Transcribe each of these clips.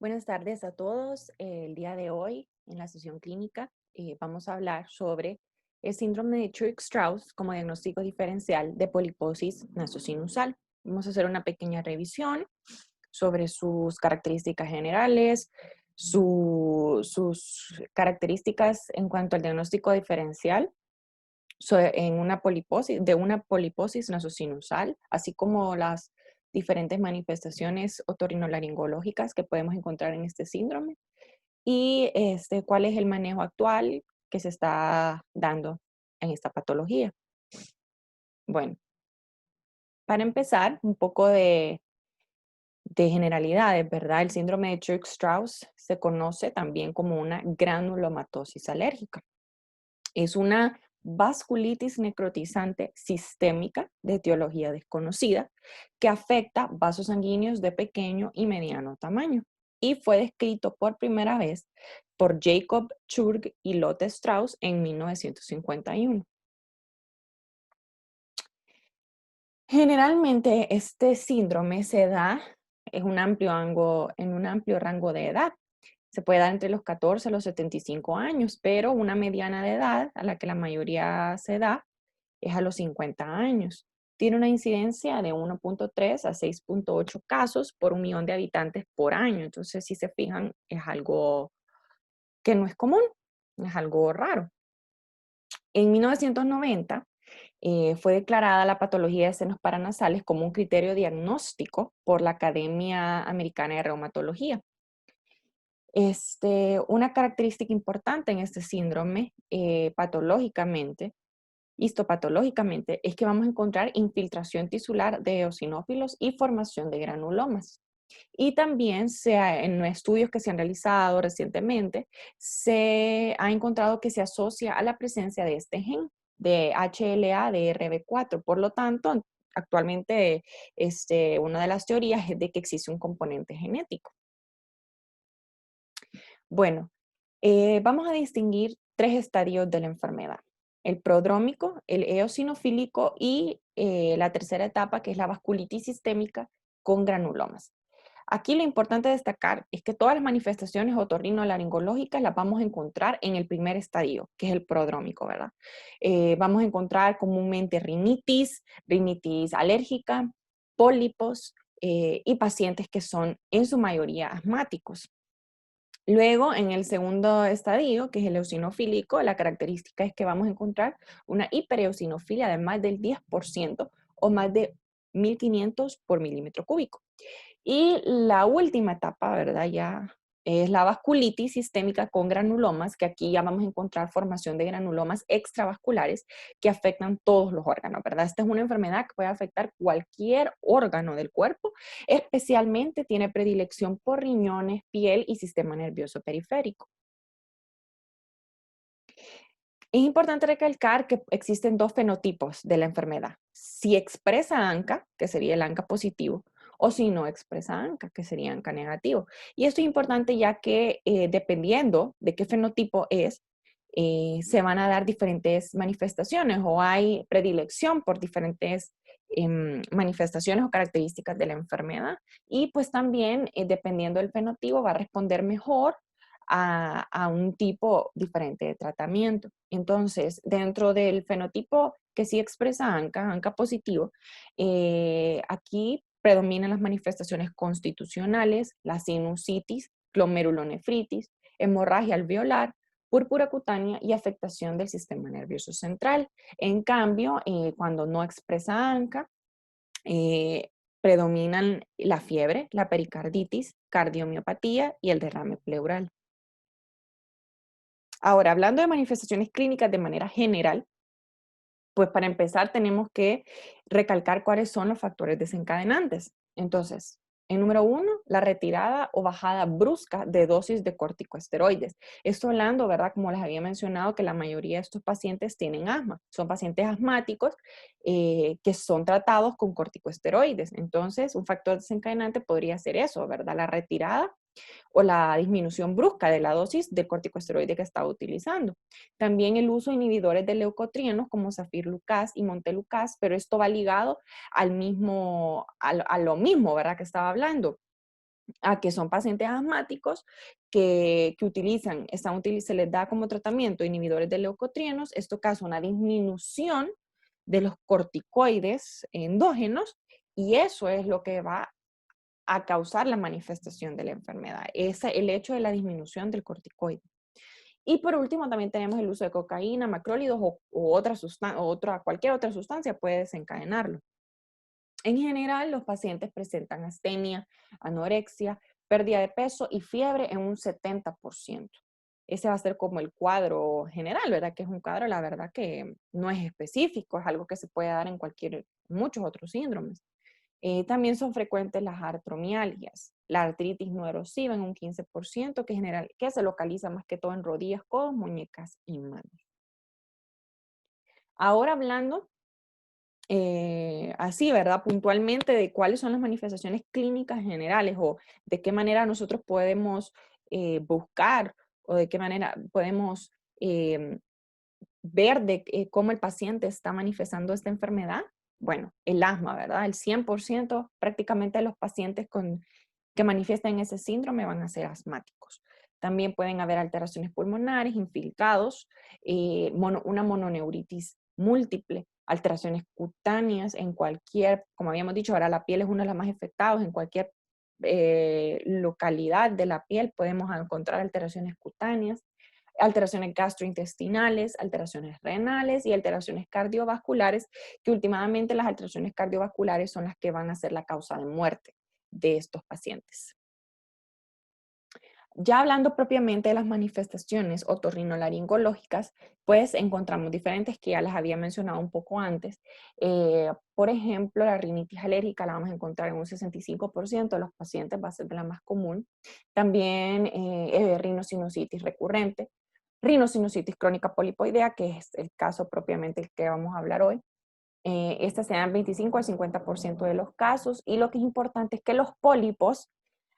Buenas tardes a todos. El día de hoy, en la sesión clínica, vamos a hablar sobre el síndrome de Churg-Strauss como diagnóstico diferencial de poliposis nasosinusal. Vamos a hacer una pequeña revisión sobre sus características generales, sus características en cuanto al diagnóstico diferencial en una poliposis nasosinusal, así como las diferentes manifestaciones otorrinolaringológicas que podemos encontrar en este síndrome y cuál es el manejo actual que se está dando en esta patología. Bueno, para empezar, un poco de generalidades, ¿verdad? El síndrome de Churg-Strauss se conoce también como una granulomatosis alérgica. Es una vasculitis necrotizante sistémica de etiología desconocida que afecta vasos sanguíneos de pequeño y mediano tamaño y fue descrito por primera vez por Jacob Churg y Lotte Strauss en 1951. Generalmente este síndrome se da en un amplio rango de edad. Se puede dar entre los 14 a los 75 años, pero una mediana de edad a la que la mayoría se da es a los 50 años. Tiene una incidencia de 1.3 a 6.8 casos por 1 millón de habitantes por año. Entonces, si se fijan, es algo que no es común, es algo raro. En 1990 fue declarada la patología de senos paranasales como un criterio diagnóstico por la Academia Americana de Reumatología. Una característica importante en este síndrome histopatológicamente, es que vamos a encontrar infiltración tisular de eosinófilos y formación de granulomas. Y también en estudios que se han realizado recientemente, se ha encontrado que se asocia a la presencia de este gen de HLA-DRB4. Por lo tanto, actualmente una de las teorías es de que existe un componente genético. Bueno, vamos a distinguir tres estadios de la enfermedad: el prodrómico, el eosinofílico y la tercera etapa, que es la vasculitis sistémica con granulomas. Aquí lo importante destacar es que todas las manifestaciones otorrinolaringológicas las vamos a encontrar en el primer estadio, que es el prodrómico, ¿verdad? Vamos a encontrar comúnmente rinitis alérgica, pólipos y pacientes que son en su mayoría asmáticos. Luego, en el segundo estadio, que es el eosinofílico, la característica es que vamos a encontrar una hipereosinofilia de más del 10% o más de 1500 por milímetro cúbico. Y la última etapa, ¿verdad? Ya es la vasculitis sistémica con granulomas, que aquí ya vamos a encontrar formación de granulomas extravasculares que afectan todos los órganos, ¿verdad? Esta es una enfermedad que puede afectar cualquier órgano del cuerpo, especialmente tiene predilección por riñones, piel y sistema nervioso periférico. Es importante recalcar que existen dos fenotipos de la enfermedad: si expresa ANCA, que sería el ANCA positivo, o si no expresa ANCA, que sería ANCA negativo. Y esto es importante ya que dependiendo de qué fenotipo es, se van a dar diferentes manifestaciones o hay predilección por diferentes manifestaciones o características de la enfermedad. Y pues también, dependiendo del fenotipo, va a responder mejor a un tipo diferente de tratamiento. Entonces, dentro del fenotipo que sí expresa ANCA, ANCA positivo, aquí predominan las manifestaciones constitucionales, la sinusitis, glomerulonefritis, hemorragia alveolar, púrpura cutánea y afectación del sistema nervioso central. En cambio, cuando no expresa ANCA, eh, predominan la fiebre, la pericarditis, cardiomiopatía y el derrame pleural. Ahora, hablando de manifestaciones clínicas de manera general, pues para empezar tenemos que recalcar cuáles son los factores desencadenantes. Entonces, en número uno, la retirada o bajada brusca de dosis de corticosteroides. Esto hablando, ¿verdad? Como les había mencionado, que la mayoría de estos pacientes tienen asma. Son pacientes asmáticos que son tratados con corticosteroides. Entonces, un factor desencadenante podría ser eso, ¿verdad? La retirada o la disminución brusca de la dosis de corticosteroide que estaba utilizando. También el uso de inhibidores de leucotrienos como Safirlukaz y Montelukaz, pero esto va ligado a lo mismo, ¿verdad? Que estaba hablando. a que son pacientes asmáticos que se les da como tratamiento inhibidores de leucotrienos. Esto causa una disminución de los corticoides endógenos y eso es lo que va a causar la manifestación de la enfermedad. Es el hecho de la disminución del corticoide. Y por último, también tenemos el uso de cocaína, macrólidos cualquier otra sustancia puede desencadenarlo. En general, los pacientes presentan astenia, anorexia, pérdida de peso y fiebre en un 70%. Ese va a ser como el cuadro general, ¿verdad? Que es un cuadro, la verdad, que no es específico, es algo que se puede dar en muchos otros síndromes. También son frecuentes las artromialgias, la artritis no erosiva en un 15%, que se localiza más que todo en rodillas, codos, muñecas y manos. Ahora hablando así, ¿verdad? Puntualmente de cuáles son las manifestaciones clínicas generales o de qué manera nosotros podemos buscar o de qué manera podemos ver cómo el paciente está manifestando esta enfermedad. Bueno, el asma, ¿verdad? El 100% prácticamente de los pacientes que manifiestan ese síndrome van a ser asmáticos. También pueden haber alteraciones pulmonares, infiltrados, una mononeuritis múltiple, alteraciones cutáneas en cualquier, como habíamos dicho, ahora la piel es uno de los más afectados, en cualquier localidad de la piel podemos encontrar alteraciones cutáneas, alteraciones gastrointestinales, alteraciones renales y alteraciones cardiovasculares, que últimamente las alteraciones cardiovasculares son las que van a ser la causa de muerte de estos pacientes. Ya hablando propiamente de las manifestaciones otorrinolaringológicas, pues encontramos diferentes que ya las había mencionado un poco antes. Por ejemplo, la rinitis alérgica la vamos a encontrar en un 65% de los pacientes, va a ser de la más común. También rinosinusitis recurrente, rinosinusitis crónica polipoidea, que es el caso propiamente el que vamos a hablar hoy. Estas se dan 25 al 50% de los casos y lo que es importante es que los pólipos,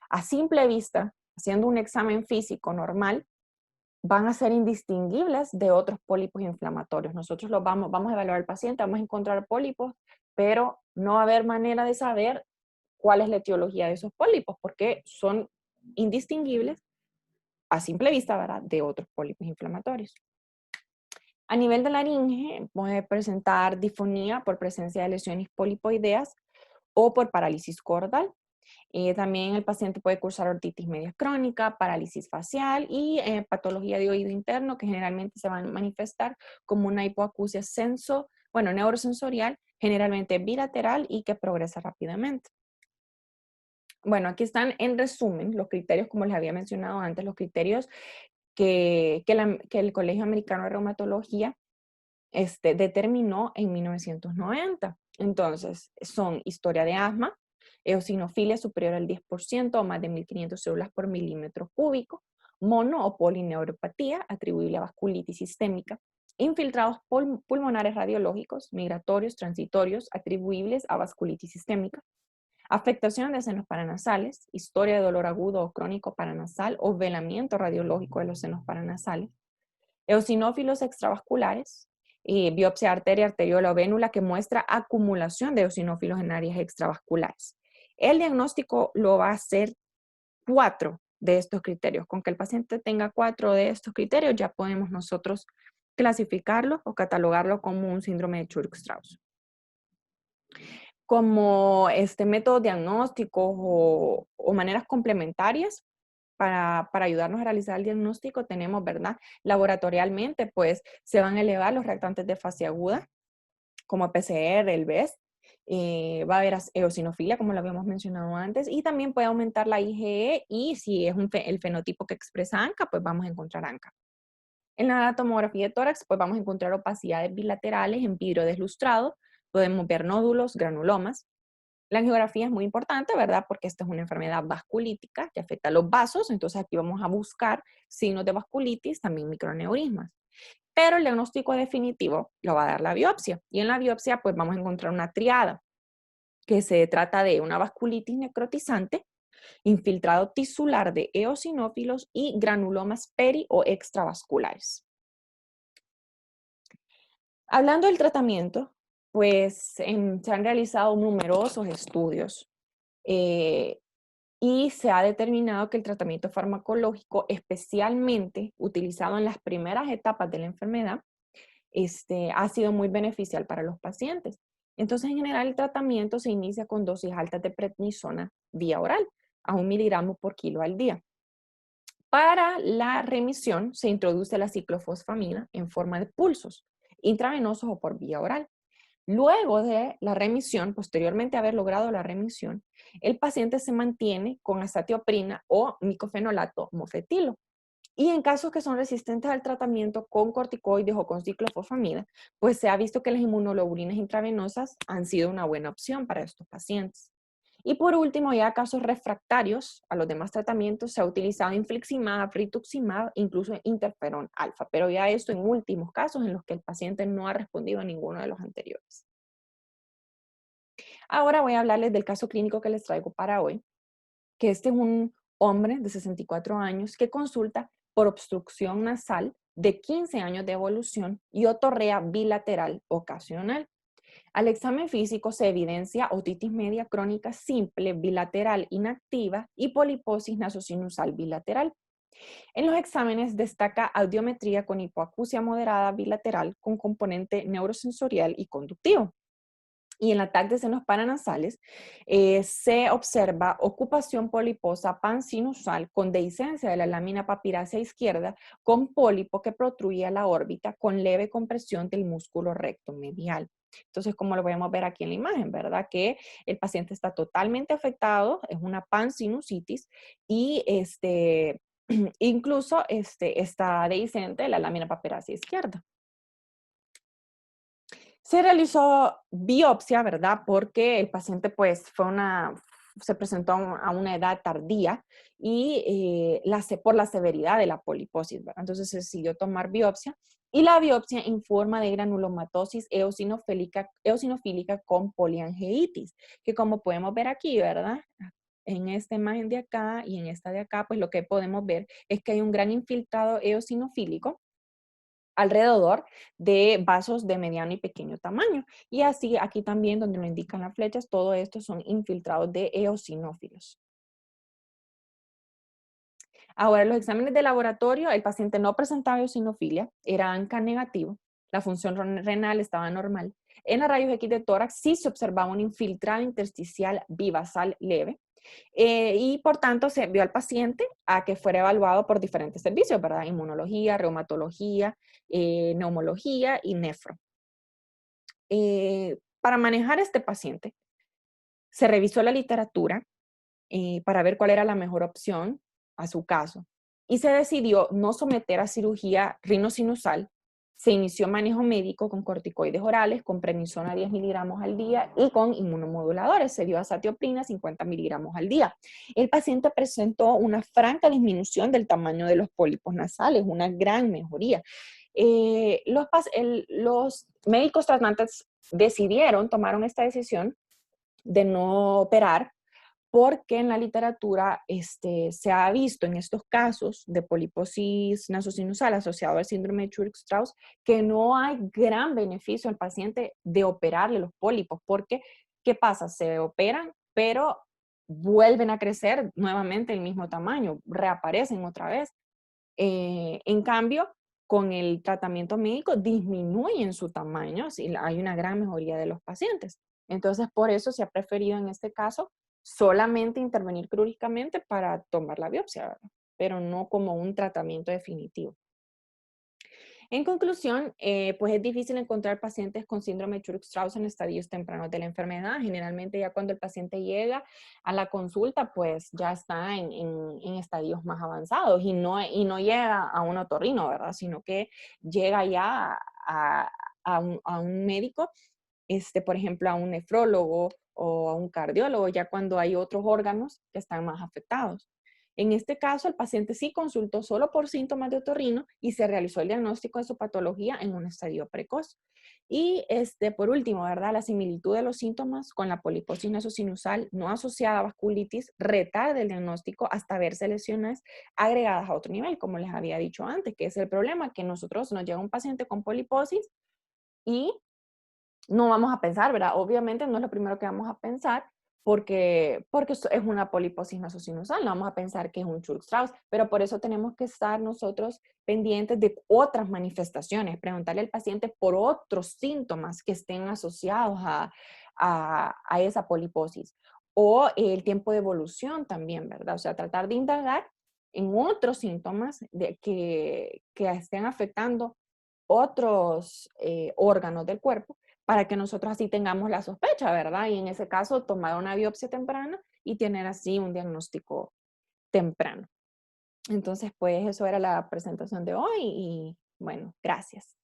a simple vista, haciendo un examen físico normal, van a ser indistinguibles de otros pólipos inflamatorios. Nosotros vamos a evaluar al paciente, vamos a encontrar pólipos, pero no va a haber manera de saber cuál es la etiología de esos pólipos, porque son indistinguibles a simple vista, ¿verdad?, de otros pólipos inflamatorios. A nivel de laringe, puede presentar disfonía por presencia de lesiones polipoideas o por parálisis cordal. También el paciente puede cursar otitis media crónica, parálisis facial y patología de oído interno, que generalmente se van a manifestar como una hipoacusia neurosensorial, generalmente bilateral y que progresa rápidamente. Bueno, aquí están en resumen los criterios, como les había mencionado antes, los criterios que el Colegio Americano de Reumatología determinó en 1990. Entonces, son historia de asma, eosinofilia superior al 10% o más de 1.500 células por milímetro cúbico, mono o polineuropatía atribuible a vasculitis sistémica, infiltrados pulmonares radiológicos, migratorios, transitorios, atribuibles a vasculitis sistémica, afectación de senos paranasales, historia de dolor agudo o crónico paranasal o velamiento radiológico de los senos paranasales, eosinófilos extravasculares, biopsia arteria, arteriola o vénula que muestra acumulación de eosinófilos en áreas extravasculares. El diagnóstico lo va a hacer 4 de estos criterios. Con que el paciente tenga 4 de estos criterios ya podemos nosotros clasificarlo o catalogarlo como un síndrome de Churg-Strauss. Como métodos diagnósticos o maneras complementarias, para ayudarnos a realizar el diagnóstico tenemos, ¿verdad? Laboratorialmente, pues se van a elevar los reactantes de fase aguda, como PCR, el BES. Va a haber eosinofilia, como lo habíamos mencionado antes, y también puede aumentar la IgE y si es el fenotipo que expresa ANCA, pues vamos a encontrar ANCA. En la tomografía de tórax, pues vamos a encontrar opacidades bilaterales en vidrio deslustrado, podemos ver nódulos, granulomas. La angiografía es muy importante, ¿verdad? Porque esta es una enfermedad vasculítica que afecta a los vasos, entonces aquí vamos a buscar signos de vasculitis, también microaneurismas. Pero el diagnóstico definitivo lo va a dar la biopsia. Y en la biopsia, pues vamos a encontrar una triada, que se trata de una vasculitis necrotizante, infiltrado tisular de eosinófilos y granulomas peri o extravasculares. Hablando del tratamiento, pues se han realizado numerosos estudios y se ha determinado que el tratamiento farmacológico, especialmente utilizado en las primeras etapas de la enfermedad, ha sido muy beneficial para los pacientes. Entonces, en general, el tratamiento se inicia con dosis altas de prednisona vía oral, a 1 miligramo por kilo al día. Para la remisión, se introduce la ciclofosfamina en forma de pulsos, intravenosos o por vía oral. Luego de la remisión, posteriormente a haber logrado la remisión, el paciente se mantiene con azatioprina o micofenolato mofetilo. Y en casos que son resistentes al tratamiento con corticoides o con ciclofosfamida, pues se ha visto que las inmunoglobulinas intravenosas han sido una buena opción para estos pacientes. Y por último, ya casos refractarios a los demás tratamientos, se ha utilizado infliximab, rituximab, incluso interferón alfa, pero ya esto en últimos casos en los que el paciente no ha respondido a ninguno de los anteriores. Ahora voy a hablarles del caso clínico que les traigo para hoy, que este es un hombre de 64 años que consulta por obstrucción nasal de 15 años de evolución y otorrea bilateral ocasional. Al examen físico se evidencia otitis media crónica simple bilateral inactiva y poliposis nasosinusal bilateral. En los exámenes destaca audiometría con hipoacusia moderada bilateral con componente neurosensorial y conductivo. Y en la TAC de senos paranasales se observa ocupación poliposa pansinusal con dehiscencia de la lámina papirácea izquierda con pólipo que protruye a la órbita con leve compresión del músculo recto medial. Entonces, como lo podemos ver aquí en la imagen, ¿verdad? Que el paciente está totalmente afectado, es una pansinusitis y incluso está dehiscente de la lámina papirácea izquierda. Se realizó biopsia, ¿verdad? Porque el paciente pues se presentó a una edad tardía y por la severidad de la poliposis, ¿verdad? Entonces se decidió tomar biopsia y la biopsia informa de granulomatosis eosinofílica con poliangeitis, que como podemos ver aquí, ¿verdad? En esta imagen de acá y en esta de acá, pues lo que podemos ver es que hay un gran infiltrado eosinofílico alrededor de vasos de mediano y pequeño tamaño. Y así aquí también donde lo indican las flechas, todo esto son infiltrados de eosinófilos. Ahora, los exámenes de laboratorio, el paciente no presentaba eosinofilia, era ANCA negativo, la función renal estaba normal. En la rayos X de tórax sí se observaba un infiltrado intersticial bivasal leve, y por tanto se envió al paciente a que fuera evaluado por diferentes servicios, ¿verdad? Inmunología, reumatología, neumología y nefro. Para manejar este paciente, se revisó la literatura para ver cuál era la mejor opción a su caso y se decidió no someter a cirugía rinosinusal. Se inició manejo médico con corticoides orales, con prednisona 10 miligramos al día y con inmunomoduladores. Se dio azatioprina 50 miligramos al día. El paciente presentó una franca disminución del tamaño de los pólipos nasales, una gran mejoría. Los médicos tratantes tomaron esta decisión de no operar porque en la literatura se ha visto en estos casos de poliposis nasosinusal asociado al síndrome de Churg-Strauss que no hay gran beneficio al paciente de operarle los pólipos, porque ¿qué pasa? Se operan, pero vuelven a crecer nuevamente el mismo tamaño, reaparecen otra vez. En cambio, con el tratamiento médico disminuyen su tamaño, si hay una gran mejoría de los pacientes. Entonces, por eso se ha preferido en este caso solamente intervenir quirúrgicamente para tomar la biopsia, ¿verdad? Pero no como un tratamiento definitivo. En conclusión, pues es difícil encontrar pacientes con síndrome de Churg-Strauss en estadios tempranos de la enfermedad. Generalmente ya cuando el paciente llega a la consulta, pues ya está en estadios más avanzados y no llega a un otorrino, ¿verdad? Sino que llega ya a un médico, por ejemplo, a un nefrólogo o a un cardiólogo, ya cuando hay otros órganos que están más afectados. En este caso, el paciente sí consultó solo por síntomas de otorrino y se realizó el diagnóstico de su patología en un estadio precoz. Y por último, ¿verdad? La similitud de los síntomas con la poliposis nasosinusal no asociada a vasculitis retarda el diagnóstico hasta verse lesiones agregadas a otro nivel, como les había dicho antes, que es el problema que nosotros nos llega un paciente con poliposis y no vamos a pensar, ¿verdad? Obviamente no es lo primero que vamos a pensar, porque es una poliposis nasosinusal, no vamos a pensar que es un Churg-Strauss, pero por eso tenemos que estar nosotros pendientes de otras manifestaciones, preguntarle al paciente por otros síntomas que estén asociados a esa poliposis. O el tiempo de evolución también, ¿verdad? O sea, tratar de indagar en otros síntomas que estén afectando otros órganos del cuerpo para que nosotros así tengamos la sospecha, ¿verdad? Y en ese caso, tomar una biopsia temprana y tener así un diagnóstico temprano. Entonces, pues eso era la presentación de hoy y bueno, gracias.